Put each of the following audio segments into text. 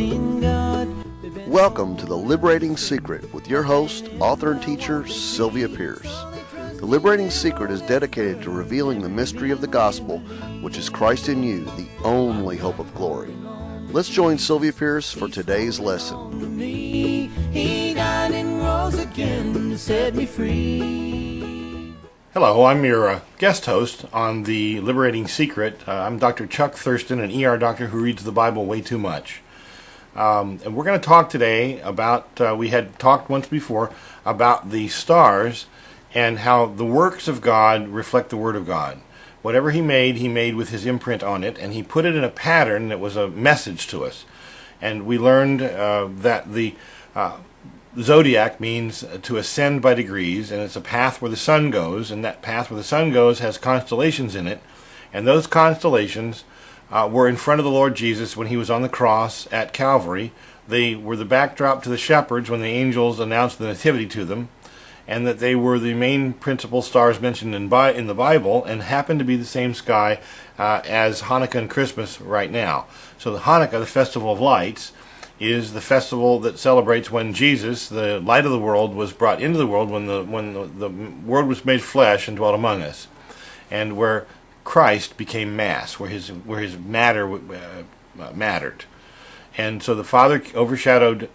in God. Welcome to The Liberating Secret with your host, author and teacher, Sylvia Pierce. The Liberating Secret is dedicated to revealing the mystery of the gospel, which is Christ in you, the only hope of glory. Let's join Sylvia Pierce for today's lesson. He died and rose again to set me free. Hello, I'm your guest host on The Liberating Secret. I'm Dr. Chuck Thurston, an ER doctor who reads the Bible way too much. And we're going to talk today about, we had talked once before, about the stars and how the works of God reflect the Word of God. Whatever He made with His imprint on it, and He put it in a pattern that was a message to us. And we learned that the zodiac means to ascend by degrees, and it's a path where the sun goes, and that path where the sun goes has constellations in it, and those constellations were in front of the Lord Jesus when He was on the cross at Calvary. They were the backdrop to the shepherds when the angels announced the nativity to them, and that they were the main principal stars mentioned in the Bible, and happened to be the same sky as Hanukkah and Christmas right now. So the Hanukkah, the Festival of Lights, is the festival that celebrates when Jesus, the light of the world, was brought into the world, when the Word was made flesh and dwelt among us, and where Christ became mass, where his matter mattered. And so the Father overshadowed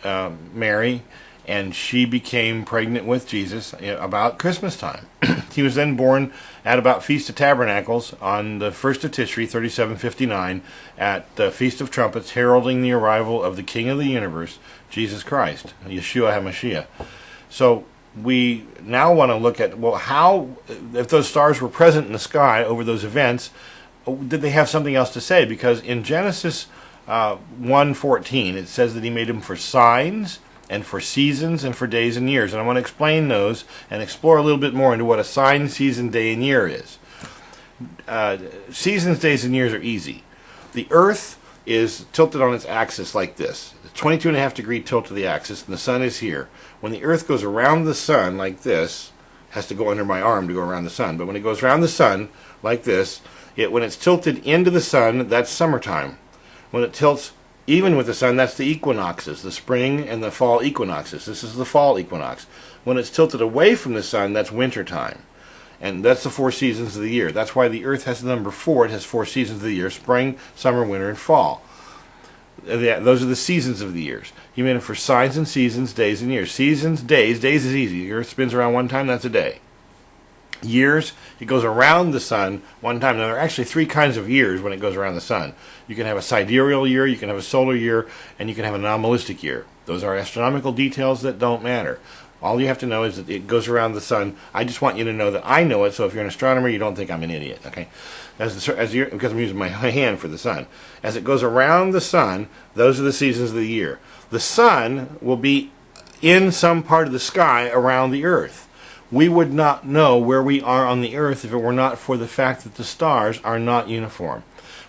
Mary, and she became pregnant with Jesus about Christmas time. He was then born at about Feast of Tabernacles on the 1st of Tishri, 3759, at the Feast of Trumpets, heralding the arrival of the King of the universe, Jesus Christ, Yeshua HaMashiach. So we now want to look at, well, how, if those stars were present in the sky over those events, did they have something else to say? Because in Genesis 1:14, it says that He made them for signs, and for seasons, and for days and years. And I want to explain those and explore a little bit more into what a sign, season, day, and year is. Seasons, days, and years are easy. The Earth is tilted on its axis like this. 22.5 degree tilt to the axis, and the sun is here. When the Earth goes around the sun like this, has to go under my arm to go around the sun, but when it goes around the sun like this, when it's tilted into the sun, that's summertime. When it tilts even with the sun, that's the equinoxes, the spring and the fall equinoxes. This is the fall equinox. When it's tilted away from the sun, that's winter time. And that's the 4 seasons of the year. That's why the Earth has the number 4. It has 4 seasons of the year: spring, summer, winter, and fall. Those are the seasons of the years. He made them for signs and seasons, days and years. Seasons, days is easy. The Earth spins around one time, that's a day. Years, it goes around the sun one time. Now, there are actually 3 kinds of years when it goes around the sun. You can have a sidereal year, you can have a solar year, and you can have an anomalistic year. Those are astronomical details that don't matter. All you have to know is that it goes around the sun. I just want you to know that I know it, so if you're an astronomer, you don't think I'm an idiot, okay? Because I'm using my hand for the sun. As it goes around the sun, those are the seasons of the year. The sun will be in some part of the sky around the Earth. We would not know where we are on the Earth if it were not for the fact that the stars are not uniform.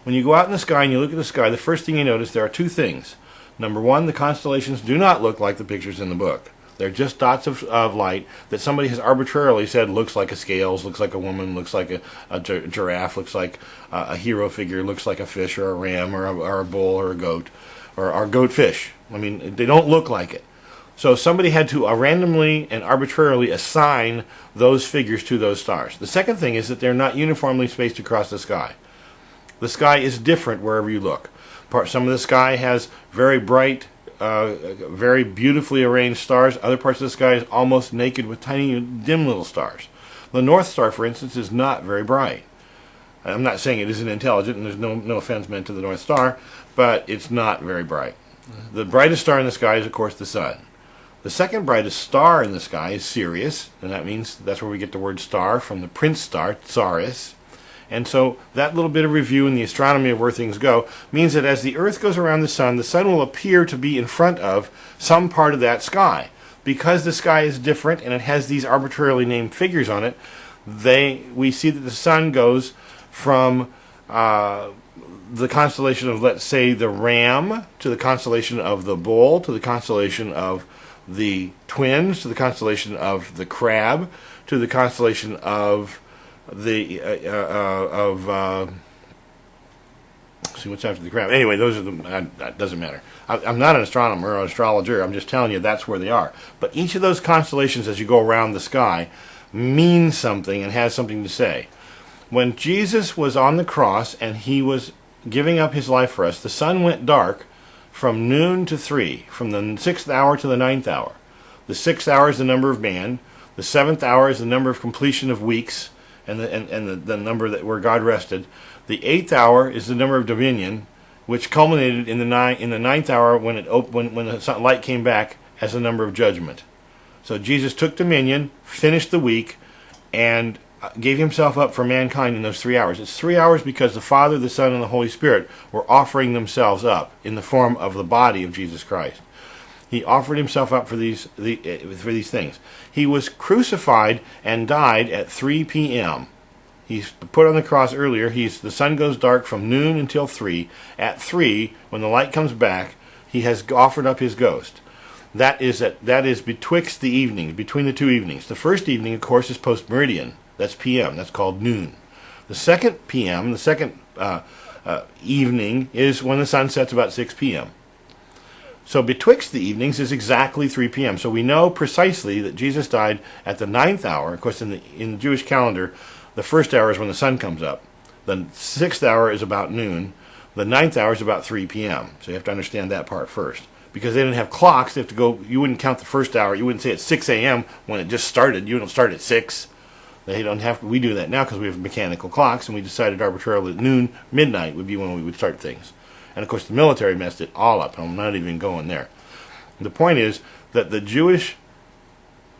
When you go out in the sky and you look at the sky, the first thing you notice, there are 2 things. Number 1, the constellations do not look like the pictures in the book. They're just dots of light that somebody has arbitrarily said looks like a scales, looks like a woman, looks like a giraffe, looks like a hero figure, looks like a fish or a ram or a bull or a goat or goat fish. I mean, they don't look like it. So somebody had to randomly and arbitrarily assign those figures to those stars. The second thing is that they're not uniformly spaced across the sky. The sky is different wherever you look. Some of the sky has very bright, very beautifully arranged stars. Other parts of the sky is almost naked with tiny, dim little stars. The North Star, for instance, is not very bright. I'm not saying it isn't intelligent, and there's no offense meant to the North Star, but it's not very bright. The brightest star in the sky is, of course, the sun. The second brightest star in the sky is Sirius, and that means that's where we get the word star from the prince star, Tsaris. And so that little bit of review in the astronomy of where things go means that as the Earth goes around the sun will appear to be in front of some part of that sky. Because the sky is different and it has these arbitrarily named figures on it, we see that the sun goes from the constellation of, let's say, the ram, to the constellation of the bull, to the constellation of the twins, to the constellation of the crab, to the constellation of the See what's after the crab. Anyway, those are that doesn't matter. I'm not an astronomer or an astrologer. I'm just telling you that's where they are. But each of those constellations as you go around the sky means something and has something to say. When Jesus was on the cross and he was giving up his life for us, the sun went dark from noon to 3, from the 6th hour to the 9th hour. The 6th hour is the number of man. The 7th hour is the number of completion of weeks and the number that where God rested. The 8th hour is the number of dominion, which culminated in the 9th hour when the light came back as the number of judgment. So Jesus took dominion, finished the week, and gave himself up for mankind in those 3 hours. It's 3 hours because the Father, the Son, and the Holy Spirit were offering themselves up in the form of the body of Jesus Christ. He offered himself up for these things. He was crucified and died at 3 p.m. He's put on the cross earlier. The sun goes dark from noon until 3. At 3, when the light comes back, he has offered up his ghost. That is betwixt the evenings, between the two evenings. The first evening, of course, is post-meridian. That's p.m. That's called noon. The second p.m., the second evening, is when the sun sets about 6 p.m. So betwixt the evenings is exactly 3 p.m. So we know precisely that Jesus died at the 9th hour. Of course, in the Jewish calendar, the first hour is when the sun comes up. The 6th hour is about noon. The 9th hour is about 3 p.m. So you have to understand that part first. Because they didn't have clocks, they have to go. You wouldn't count the first hour. You wouldn't say it's 6 a.m. when it just started. You don't start at 6. They don't have. We do that now because we have mechanical clocks, and we decided arbitrarily that midnight would be when we would start things. And of course, the military messed it all up. I'm not even going there. The point is that the Jewish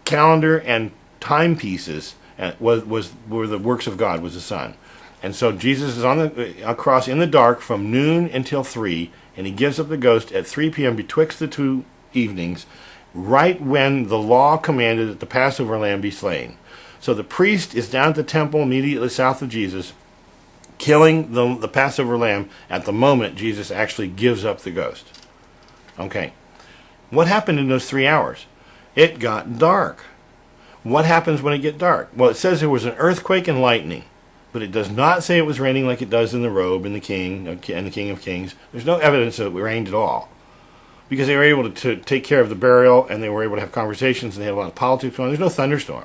calendar and timepieces were the works of God, was the sun. And so Jesus is on the cross in the dark from noon until 3, and he gives up the ghost at 3 p.m. betwixt the two evenings, right when the law commanded that the Passover lamb be slain. So the priest is down at the temple immediately south of Jesus, killing the Passover lamb at the moment Jesus actually gives up the ghost. Okay. What happened in those 3 hours? It got dark. What happens when it gets dark? Well, it says there was an earthquake and lightning, but it does not say it was raining like it does in the robe and the King of Kings. There's no evidence that it rained at all, because they were able to take care of the burial, and they were able to have conversations, and they had a lot of politics going on. There's no thunderstorm.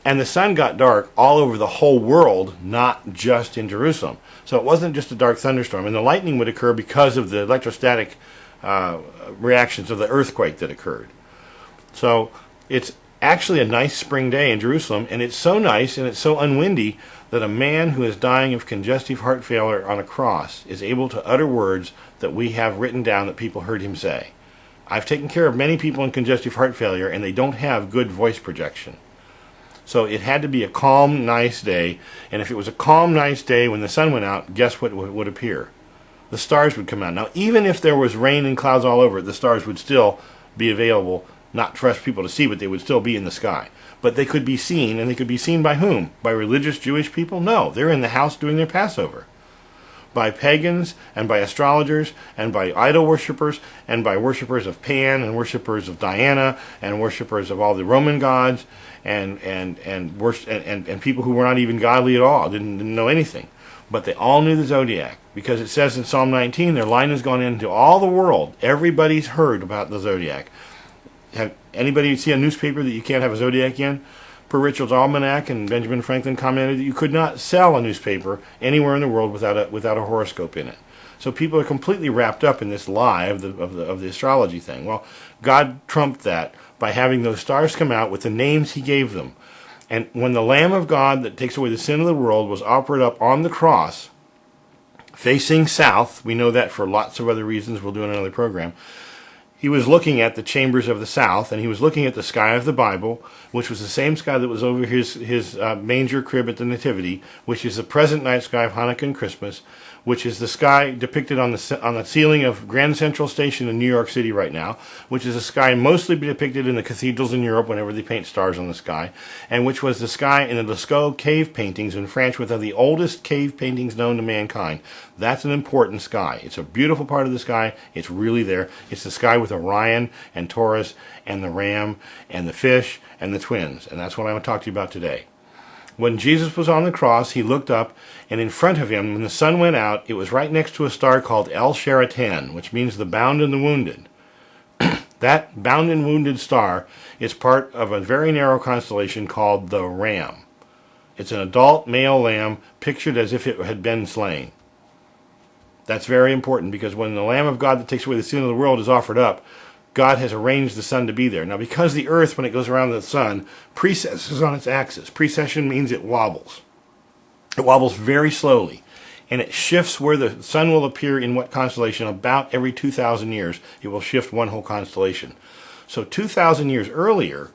And the sun got dark all over the whole world, not just in Jerusalem. So it wasn't just a dark thunderstorm. And the lightning would occur because of the electrostatic reactions of the earthquake that occurred. So it's actually a nice spring day in Jerusalem, and it's so nice and it's so unwindy that a man who is dying of congestive heart failure on a cross is able to utter words that we have written down that people heard him say. I've taken care of many people in congestive heart failure, and they don't have good voice projection. So it had to be a calm, nice day. And if it was a calm, nice day when the sun went out, guess what would appear? The stars would come out. Now, even if there was rain and clouds all over it, the stars would still be available, not for us people to see, but they would still be in the sky. But they could be seen, and they could be seen by whom? By religious Jewish people? No, they're in the house doing their Passover. By pagans, and by astrologers, and by idol worshippers, and by worshippers of Pan, and worshippers of Diana, and worshippers of all the Roman gods, and people who were not even godly at all, didn't know anything. But they all knew the zodiac, because it says in Psalm 19, their line has gone into all the world. Everybody's heard about the zodiac. Have anybody see a newspaper that you can't have a zodiac in? Per Richard's Almanac, and Benjamin Franklin commented that you could not sell a newspaper anywhere in the world without a horoscope in it. So people are completely wrapped up in this lie of the astrology thing. Well, God trumped that by having those stars come out with the names he gave them. And when the Lamb of God that takes away the sin of the world was offered up on the cross, facing south, we know that for lots of other reasons, we'll do in another program, he was looking at the chambers of the south, and he was looking at the sky of the Bible, which was the same sky that was over his manger crib at the Nativity, which is the present night sky of Hanukkah and Christmas, which is the sky depicted on the ceiling of Grand Central Station in New York City right now, which is a sky mostly depicted in the cathedrals in Europe whenever they paint stars on the sky, and which was the sky in the Lascaux cave paintings in France, which are the oldest cave paintings known to mankind. That's an important sky. It's a beautiful part of the sky. It's really there. It's the sky with Orion and Taurus and the ram and the fish and the twins, and that's what I want to talk to you about today. When Jesus was on the cross, he looked up, and in front of him, when the sun went out, it was right next to a star called El Sharatan, which means the bound and the wounded. That bound and wounded star is part of a very narrow constellation called the Ram. It's an adult male lamb pictured as if it had been slain. That's very important, because when the Lamb of God that takes away the sin of the world is offered up, God has arranged the sun to be there. Now, because the earth, when it goes around the sun, precesses on its axis. Precession means it wobbles. It wobbles very slowly, and it shifts where the sun will appear in what constellation. About every 2,000 years, it will shift one whole constellation. So 2,000 years earlier,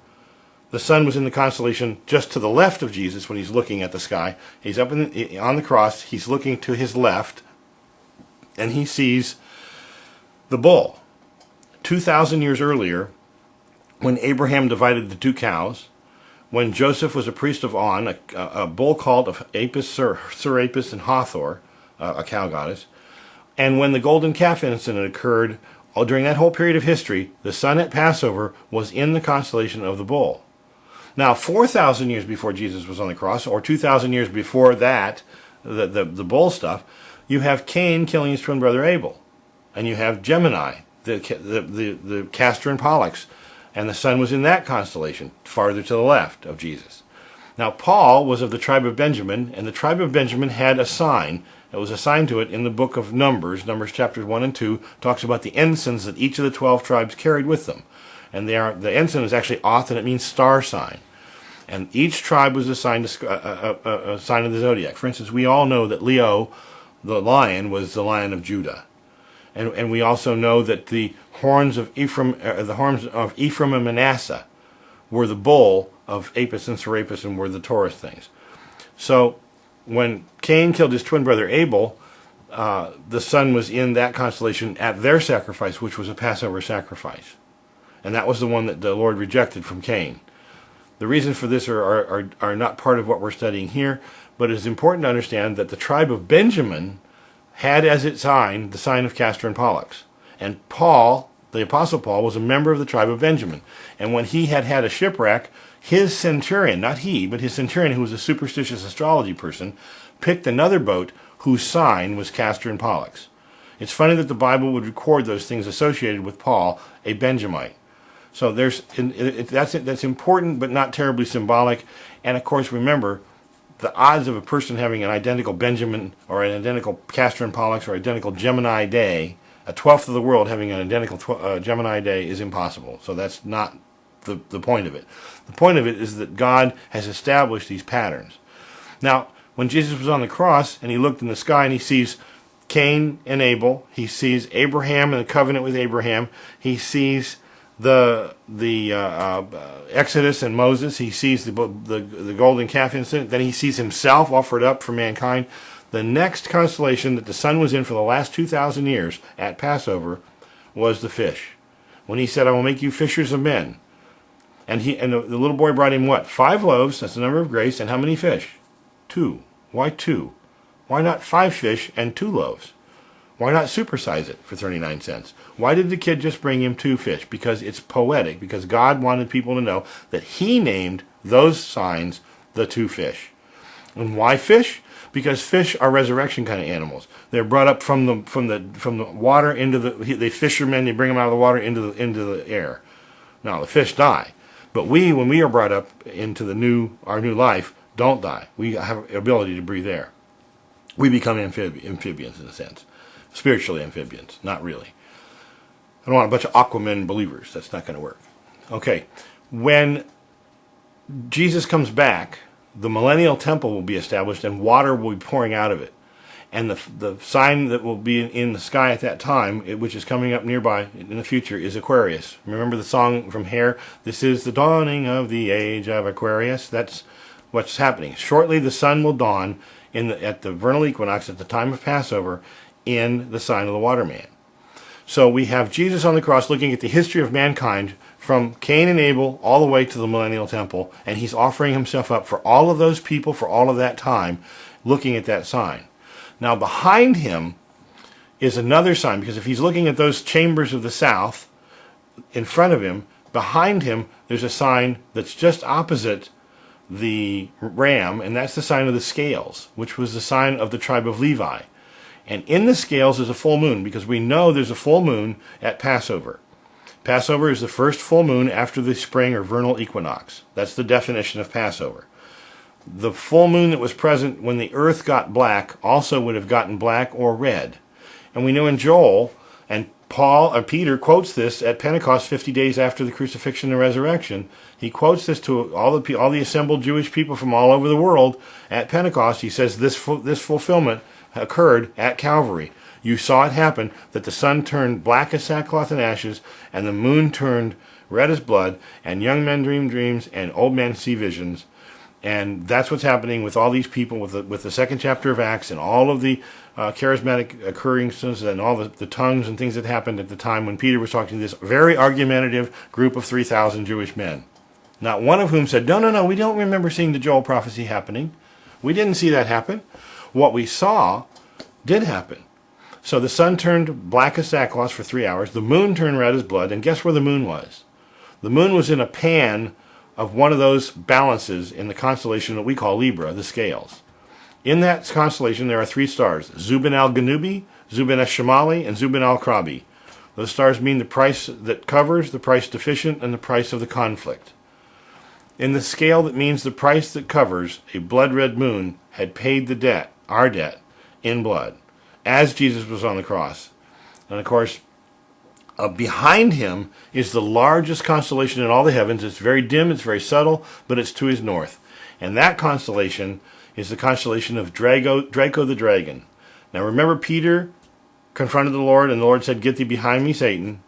the sun was in the constellation just to the left of Jesus when he's looking at the sky. He's up on the cross. He's looking to his left, and he sees the bull. 2,000 years earlier, when Abraham divided the two cows, when Joseph was a priest of On, a bull called of Apis, Sir Apis, and Hathor, a cow goddess, and when the golden calf incident occurred, during that whole period of history, the sun at Passover was in the constellation of the bull. Now, 4,000 years before Jesus was on the cross, or 2,000 years before that, the bull stuff, you have Cain killing his twin brother Abel, and you have Gemini, the Castor and Pollux, and the sun was in that constellation, farther to the left of Jesus. Now, Paul was of the tribe of Benjamin, and the tribe of Benjamin had a sign that was assigned to it in the book of Numbers. Numbers chapters 1 and 2 talks about the ensigns that each of the 12 tribes carried with them. And the ensign is actually Oth, and it means star sign. And each tribe was assigned a sign of the zodiac. For instance, we all know that Leo, the lion, was the lion of Judah. And we also know that the horns of Ephraim and Manasseh were the bull of Apis and Serapis, and were the Taurus things. So when Cain killed his twin brother Abel, the sun was in that constellation at their sacrifice, which was a Passover sacrifice. And that was the one that the Lord rejected from Cain. The reasons for this are not part of what we're studying here, but it is important to understand that the tribe of Benjamin had as its sign the sign of Castor and Pollux. And Paul, the Apostle Paul, was a member of the tribe of Benjamin. And when he had a shipwreck, his centurion, not he, but his centurion, who was a superstitious astrology person, picked another boat whose sign was Castor and Pollux. It's funny that the Bible would record those things associated with Paul, a Benjamite. So that's important, but not terribly symbolic. And of course, remember, the odds of a person having an identical Benjamin or an identical Castor and Pollux or identical Gemini day, a 12th of the world having an identical Gemini day, is impossible. So that's not the point of it. The point of it is that God has established these patterns. Now, when Jesus was on the cross and he looked in the sky and he sees Cain and Abel, he sees Abraham and the covenant with Abraham, he sees the Exodus and Moses, he sees the golden calf incident, then he sees himself offered up for mankind. The next constellation that the sun was in for the last 2,000 years at Passover was the fish. When he said, "I will make you fishers of men." And the little boy brought him what? 5 loaves, that's the number of grace, and how many fish? 2. Why 2? Why not 5 fish and 2 loaves? Why not supersize it for 39 cents? Why did the kid just bring him 2 fish? Because it's poetic, because God wanted people to know that he named those signs the 2 fish. And why fish? Because fish are resurrection kind of animals. They're brought up from the water into the fishermen, they bring them out of the water into the air. Now the fish die. But when we are brought up into our new life, don't die. We have the ability to breathe air. We become amphibians in a sense. Spiritually amphibians, not really. I don't want a bunch of Aquaman believers. That's not going to work. Okay, when Jesus comes back, the millennial temple will be established and water will be pouring out of it. And the sign that will be in the sky at that time, which is coming up nearby in the future, is Aquarius. Remember the song from Hair? This is the dawning of the age of Aquarius. That's what's happening. Shortly the sun will dawn at the vernal equinox at the time of Passover in the sign of the waterman. So we have Jesus on the cross looking at the history of mankind from Cain and Abel all the way to the millennial temple, and he's offering himself up for all of those people for all of that time, looking at that sign. Now behind him is another sign, because if he's looking at those chambers of the south in front of him, behind him there's a sign that's just opposite the ram, and that's the sign of the scales, which was the sign of the tribe of Levi. And in the scales is a full moon, because we know there's a full moon at Passover. Passover is the first full moon after the spring or vernal equinox. That's the definition of Passover. The full moon that was present when the earth got black also would have gotten black or red. And we know in Joel, and Peter quotes this at Pentecost 50 days after the crucifixion and resurrection. He quotes this to all the assembled Jewish people from all over the world at Pentecost. He says this fulfillment occurred at Calvary. You saw it happen, that the sun turned black as sackcloth and ashes, and the moon turned red as blood, and young men dream dreams, and old men see visions. And that's what's happening with all these people, with the second chapter of Acts, and all of the charismatic occurrences, and all the tongues and things that happened at the time when Peter was talking to this very argumentative group of 3,000 Jewish men. Not one of whom said, no, we don't remember seeing the Joel prophecy happening. We didn't see that happen. What we saw did happen. So the sun turned black as sackcloth for 3 hours. The moon turned red as blood. And guess where the moon was? The moon was in a pan of one of those balances in the constellation that we call Libra, the scales. In that constellation, there are 3 stars: Zubin al-Ganubi, Zubin al-Shamali, and Zubin al-Krabi. Those stars mean the price that covers, the price deficient, and the price of the conflict. In the scale that means the price that covers, a blood-red moon had paid the debt, our debt, in blood, as Jesus was on the cross. And of course, behind him is the largest constellation in all the heavens. It's very dim, it's very subtle, but it's to his north. And that constellation is the constellation of Draco the dragon. Now remember, Peter confronted the Lord, and the Lord said, "Get thee behind me, Satan."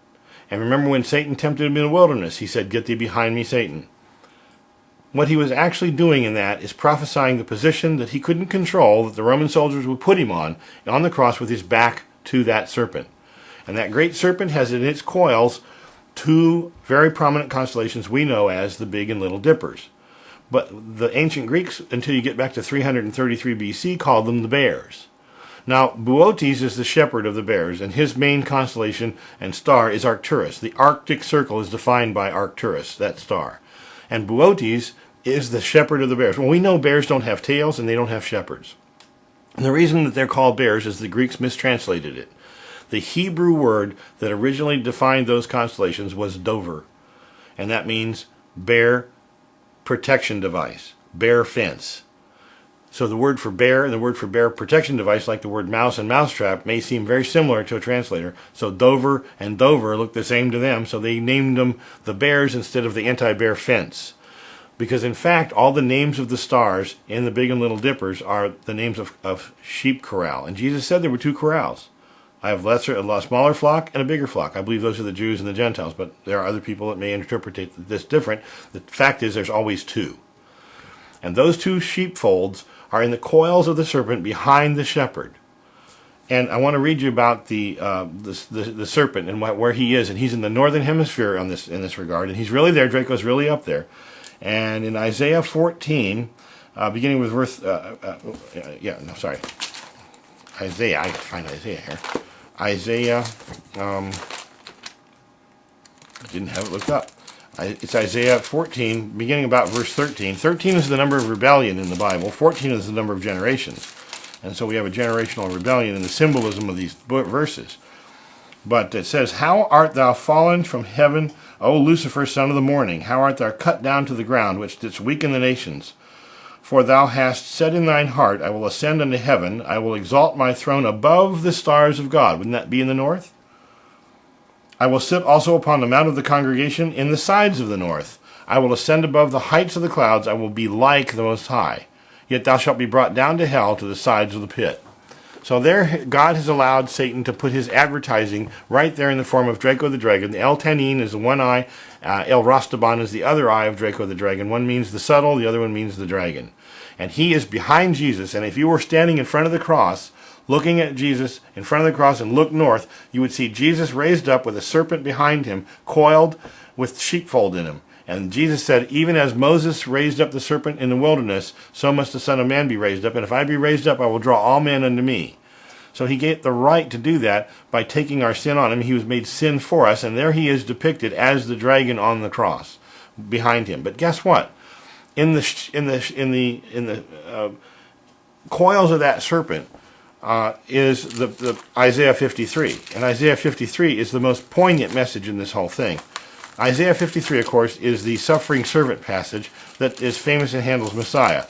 And remember when Satan tempted him in the wilderness, he said, "Get thee behind me, Satan." What he was actually doing in that is prophesying the position that he couldn't control, that the Roman soldiers would put him on the cross with his back to that serpent. And that great serpent has in its coils 2 very prominent constellations we know as the Big and Little Dippers. But the ancient Greeks, until you get back to 333 BC, called them the bears. Now, Boötes is the shepherd of the bears, and his main constellation and star is Arcturus. The Arctic Circle is defined by Arcturus, that star. And Boötes is the shepherd of the bears. Well, we know bears don't have tails and they don't have shepherds. And the reason that they're called bears is the Greeks mistranslated it. The Hebrew word that originally defined those constellations was dover. And that means bear protection device, bear fence. So the word for bear and the word for bear protection device, like the word mouse and mousetrap, may seem very similar to a translator. So Dover and Dover look the same to them, so they named them the bears instead of the anti-bear fence. Because in fact, all the names of the stars in the Big and Little Dippers are the names of sheep corral. And Jesus said there were 2 corrals. I have a smaller flock and a bigger flock. I believe those are the Jews and the Gentiles, but there are other people that may interpret this different. The fact is there's always 2. And those 2 sheepfolds are in the coils of the serpent behind the shepherd. And I want to read you about the serpent and where he is. And he's in the northern hemisphere in this regard. And he's really there. Draco's really up there. And in Isaiah 14, beginning with verse... Isaiah. I can find Isaiah here. Isaiah... didn't have it looked up. It's Isaiah 14, beginning about verse 13. 13 is the number of rebellion in the Bible. 14 is the number of generations. And so we have a generational rebellion in the symbolism of these verses. But it says, "How art thou fallen from heaven, O Lucifer, son of the morning? How art thou cut down to the ground, which didst weaken the nations? For thou hast said in thine heart, I will ascend unto heaven, I will exalt my throne above the stars of God." Wouldn't that be in the north? "I will sit also upon the mount of the congregation in the sides of the north. I will ascend above the heights of the clouds. I will be like the Most High. Yet thou shalt be brought down to hell, to the sides of the pit." So there, God has allowed Satan to put his advertising right there in the form of Draco the dragon. The El Tanin is the one eye. El Rastaban is the other eye of Draco the dragon. One means the subtle, the other one means the dragon. And he is behind Jesus. And if you were standing in front of the cross, looking at Jesus in front of the cross and look north, you would see Jesus raised up with a serpent behind him, coiled with sheepfold in him. And Jesus said, even as Moses raised up the serpent in the wilderness, so must the Son of Man be raised up. And if I be raised up, I will draw all men unto me. So he gave the right to do that by taking our sin on him. He was made sin for us, and there he is depicted as the dragon on the cross behind him. But guess what? in the coils of that serpent is the Isaiah 53, and Isaiah 53 is the most poignant message in this whole thing. Isaiah 53, of course, is the suffering servant passage that is famous in Handel's Messiah,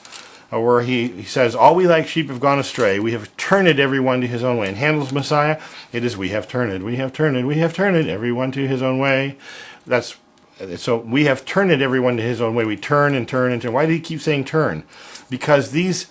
where he says, "All we like sheep have gone astray. We have turned every one to his own way." In Handel's Messiah, it is, "We have turned, every one to his own way." So we have turned everyone to his own way. We turn and turn and turn. Why do he keep saying turn? Because these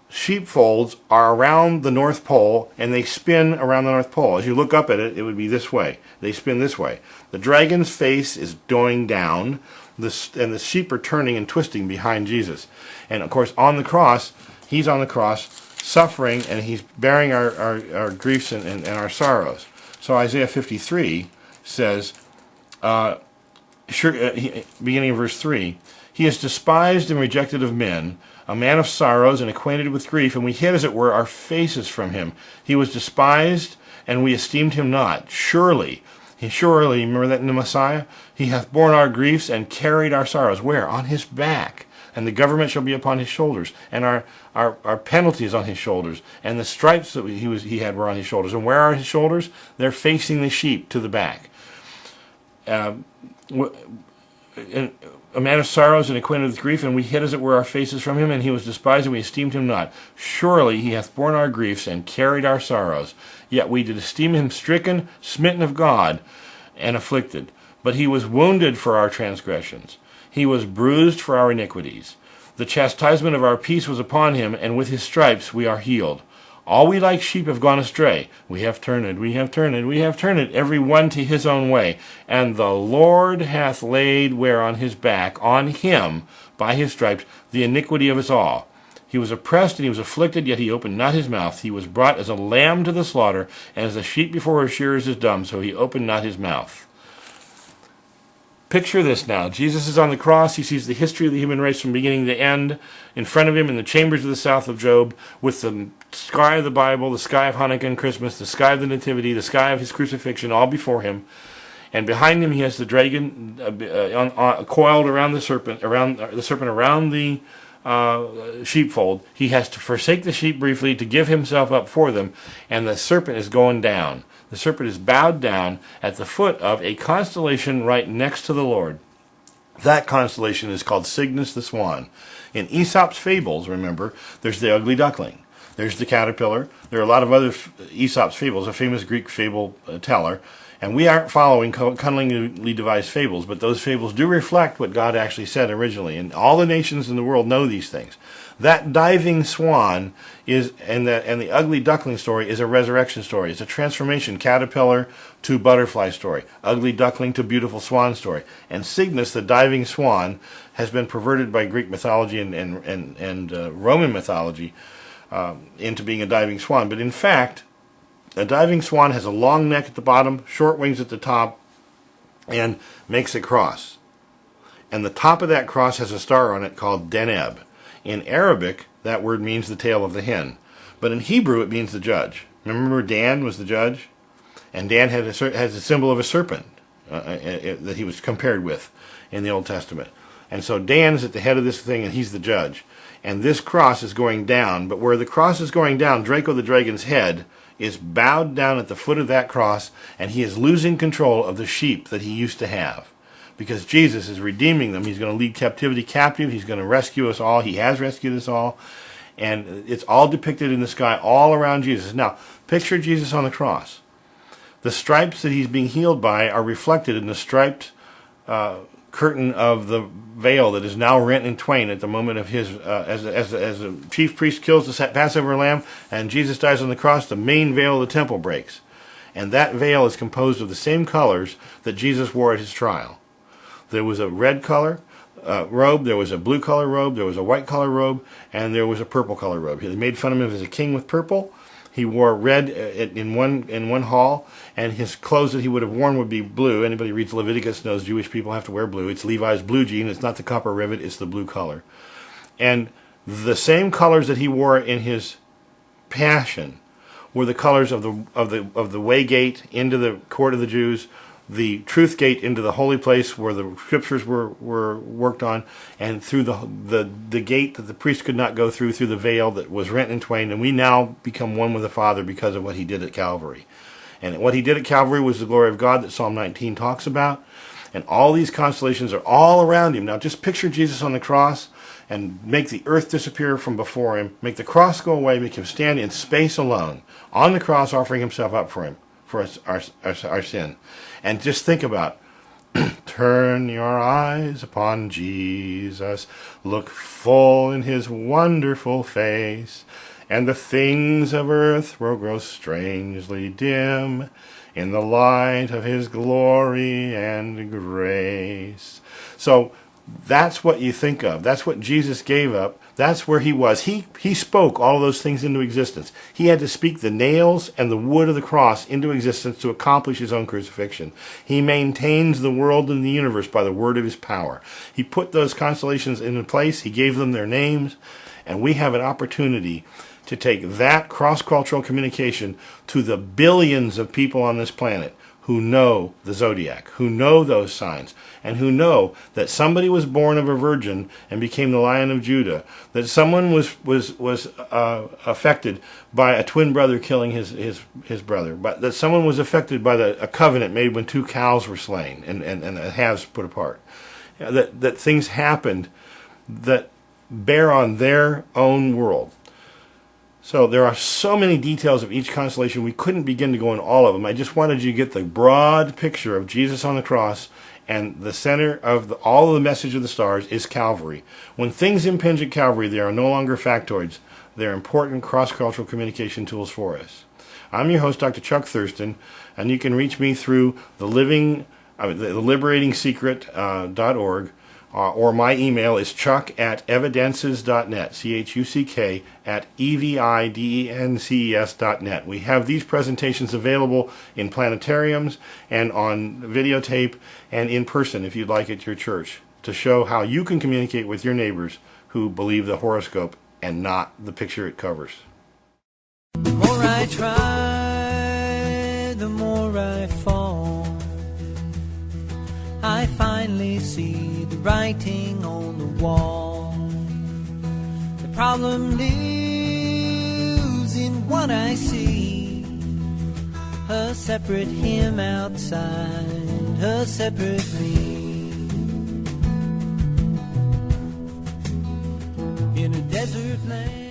sheepfolds are around the North Pole, and they spin around the North Pole. As you look up at it, it would be this way. They spin this way. The dragon's face is going down, and the sheep are turning and twisting behind Jesus. And of course, on the cross, he's on the cross, suffering, and he's bearing our griefs and our sorrows. So Isaiah 53 says, beginning of verse 3, "He is despised and rejected of men, a man of sorrows and acquainted with grief, and we hid, as it were, our faces from him. He was despised, and we esteemed him not. Surely, remember that in the Messiah? He hath borne our griefs and carried our sorrows." Where? On his back. "And the government shall be upon his shoulders, and our penalties on his shoulders, and the stripes that he had were on his shoulders." And where are his shoulders? They're facing the sheep to the back. "A man of sorrows and acquainted with grief, and we hid, as it were, our faces from him, and he was despised, and we esteemed him not. Surely he hath borne our griefs and carried our sorrows. Yet we did esteem him stricken, smitten of God, and afflicted. But he was wounded for our transgressions. He was bruised for our iniquities. The chastisement of our peace was upon him, and with his stripes we are healed. All we like sheep have gone astray. We have turned, every one to his own way. And the Lord hath laid where on his back, on him, by his stripes, the iniquity of us all. He was oppressed and he was afflicted, yet he opened not his mouth. He was brought as a lamb to the slaughter, and as a sheep before her shearers is dumb, so he opened not his mouth." Picture this now. Jesus is on the cross. He sees the history of the human race from beginning to end in front of him in the chambers of the south of Job, with the sky of the Bible, the sky of Hanukkah and Christmas, the sky of the Nativity, the sky of his crucifixion, all before him. And behind him he has the dragon coiled around the serpent, around the sheepfold. He has to forsake the sheep briefly to give himself up for them, and the serpent is going down. The serpent is bowed down at the foot of a constellation right next to the Lord. That constellation is called Cygnus the Swan. In Aesop's fables, remember, there's the ugly duckling. There's the caterpillar. There are a lot of other Aesop's fables, a famous Greek fable teller. And we aren't following cunningly devised fables, but those fables do reflect what God actually said originally. And all the nations in the world know these things. That diving swan and the ugly duckling story is a resurrection story. It's a transformation, caterpillar to butterfly story, ugly duckling to beautiful swan story. And Cygnus, the diving swan, has been perverted by Greek mythology and Roman mythology into being a diving swan. But in fact, a diving swan has a long neck at the bottom, short wings at the top, and makes a cross. And the top of that cross has a star on it called Deneb. In Arabic, that word means the tail of the hen. But in Hebrew, it means the judge. Remember Dan was the judge? And Dan has a symbol of a serpent that he was compared with in the Old Testament. And so Dan is at the head of this thing, and he's the judge. And this cross is going down. But where the cross is going down, Draco the dragon's head is bowed down at the foot of that cross, and he is losing control of the sheep that he used to have. Because Jesus is redeeming them. He's going to lead captivity captive. He's going to rescue us all. He has rescued us all. And it's all depicted in the sky all around Jesus. Now, picture Jesus on the cross. The stripes that he's being healed by are reflected in the striped curtain of the veil that is now rent in twain at the moment of his, as the chief priest kills the Passover lamb and Jesus dies on the cross, the main veil of the temple breaks. And that veil is composed of the same colors that Jesus wore at his trial. There was a red color robe, there was a blue color robe, there was a white color robe, and there was a purple color robe. They made fun of him as a king with purple. He wore red in one hall, and his clothes that he would have worn would be blue. Anybody who reads Leviticus knows Jewish people have to wear blue. It's Levi's blue jean. It's not the copper rivet. It's the blue color. And the same colors that he wore in his passion were the colors of the way gate into the court of the Jews, the truth gate into the holy place where the scriptures were worked on, and through the gate that the priest could not go through the veil that was rent in twain, and we now become one with the Father because of what he did at Calvary. And what he did at Calvary was the glory of God that Psalm 19 talks about. And all these constellations are all around him. Now just picture Jesus on the cross and make the earth disappear from before him, make the cross go away, make him stand in space alone, on the cross offering himself up for him, for our sin. And just think about, turn your eyes upon Jesus, look full in his wonderful face, and the things of earth will grow strangely dim in the light of his glory and grace. So that's what you think of. That's what Jesus gave up. That's where he was. He spoke all those things into existence. He had to speak the nails and the wood of the cross into existence to accomplish his own crucifixion. He maintains the world and the universe by the word of his power. He put those constellations into place. He gave them their names. And we have an opportunity to take that cross-cultural communication to the billions of people on this planet who know the zodiac, who know those signs, and who know that somebody was born of a virgin and became the Lion of Judah, that someone was affected by a twin brother killing his brother, but that someone was affected by a covenant made when two cows were slain and halves put apart, that things happened that bear on their own world. So there are so many details of each constellation, we couldn't begin to go into all of them. I just wanted you to get the broad picture of Jesus on the cross, and the center of all of the message of the stars is Calvary. When things impinge at Calvary, they are no longer factoids. They're important cross-cultural communication tools for us. I'm your host, Dr. Chuck Thurston, and you can reach me through the LiberatingSecret.org. Or my email is chuck@evidences.net, chuck@evidences.net. We have these presentations available in planetariums and on videotape and in person if you'd like at your church, to show how you can communicate with your neighbors who believe the horoscope and not the picture it covers. The more I try, the more I fall. I finally see the writing on the wall. The problem lives in what I see. A separate him outside, a separate me. In a desert land.